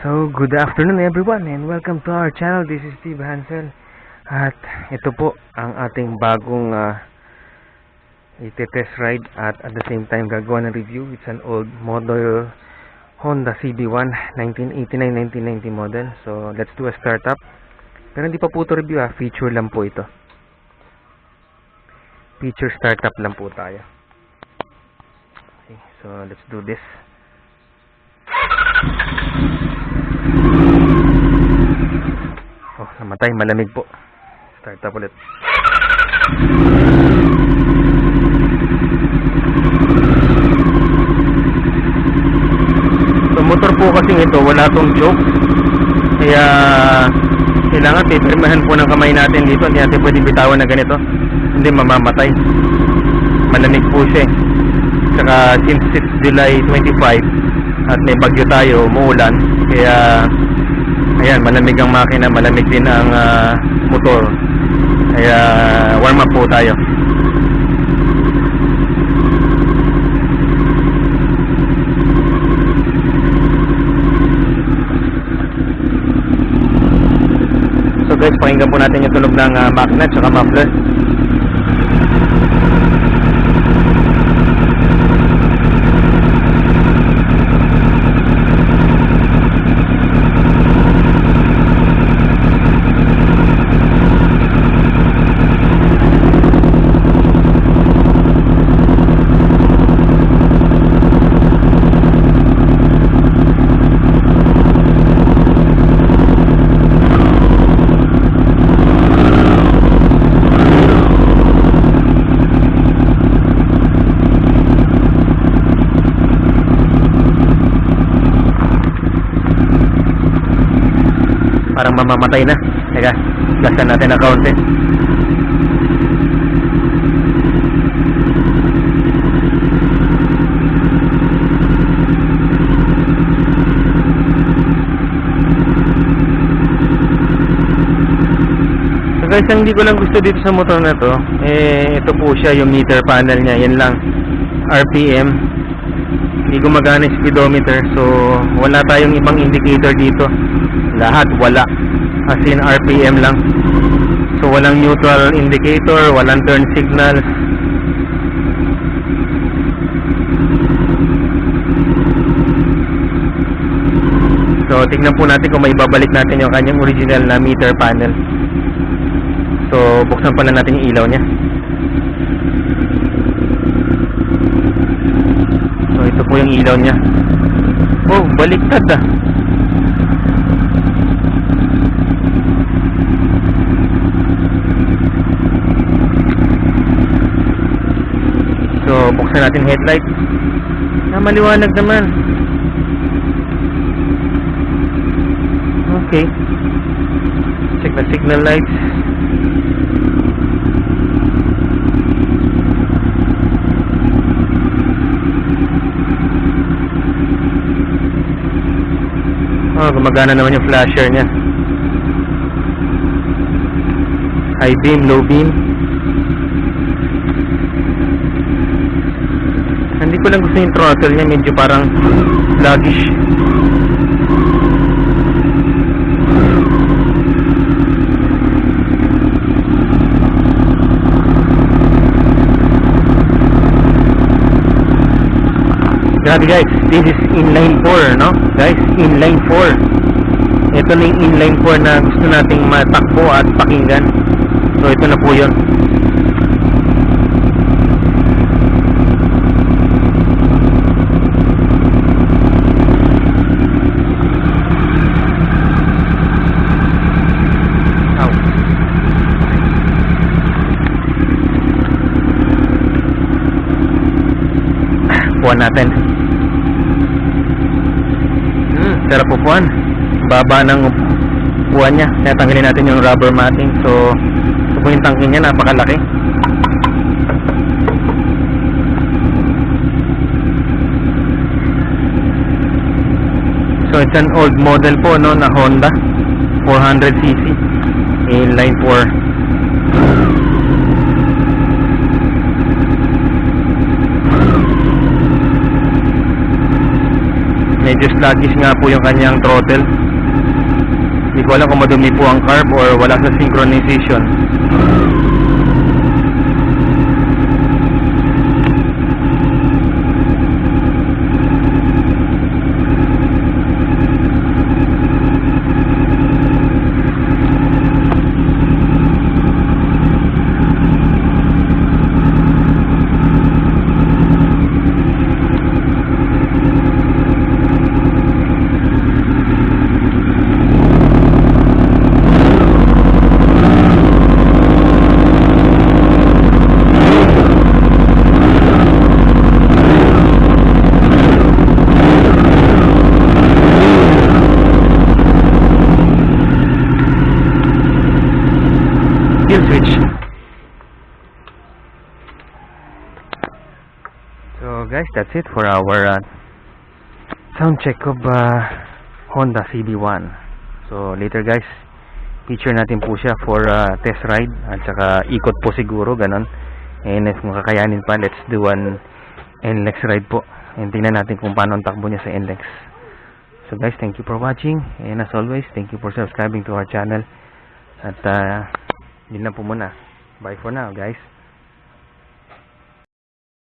So, good afternoon everyone and welcome to our channel. This is Steve Hansel. At ito po ang ating bagong ite-test ride at the same time gagawa ng review. It's an old model Honda CB1 1989-1990 model. So, let's do a startup. Pero hindi pa po ito review feature lang po ito. Feature startup lang po tayo. Okay, so let's do this. Oh, namatay, malamig po. Start up ulit. So, motor po kasing ito, wala tong choke. Kaya, kailangan pipirmahan po ng kamay natin dito. Hindi natin pwede bitawan na ganito. Hindi mamamatay. Malamig po siya. Saka, since 6 July 25, at may bagyo tayo, umuulan. Kaya, ayan, malamig ang makina, malamig din ang motor. Kaya warm up po tayo. So guys, pakinggan po natin yung tunog ng makina at saka muffler. Parang mamamatay na. Teka, gasan natin na kaunti. So guys, ang hindi ko lang gusto dito sa motor na to, ito po siya, yung meter panel niya. Yan lang, RPM. Hindi gumagana yung speedometer. So, wala tayong ibang indicator dito. Lahat wala, as in RPM lang. So walang neutral indicator, walang turn signals. So tingnan po natin kung may babalik natin yung kanyang original na meter panel. So buksan pa na natin yung ilaw niya. So ito po yung ilaw niya. Oh, baliktad So, buksan natin headlight. Maliwanag naman. Okay. Check the signal lights. Oh, gumagana naman yung flasher niya. High beam, low beam. Hindi ko lang gusto yung throttle niya, medyo parang sluggish. Grabe guys, this is inline 4, no? Guys, inline 4. Ito na yung inline 4 na gusto nating matakbo at pakinggan. So ito na po yun. Puan natin. Sarap upuan. Baba ng upuan niya. Kaya tanggalin natin yung rubber matting. So, ito po yung tangke niya. Napakalaki. So, it's an old model po, no, na Honda 400cc inline 4. medyo sluggish nga po yung kanyang throttle. Hindi ko alam kung madumi po ang carb or wala sa synchronization. Switch. So guys, that's it for our sound check of Honda CB1. So later guys, feature natin po siya for test ride at saka ikot po siguro, ganon. And if makakayanin pa, let's do an NLEX ride po. And tingnan natin kung paano ang takbo niya sa NLEX. So guys, thank you for watching. And as always, thank you for subscribing to our channel. At yun na po muna. Bye for now guys.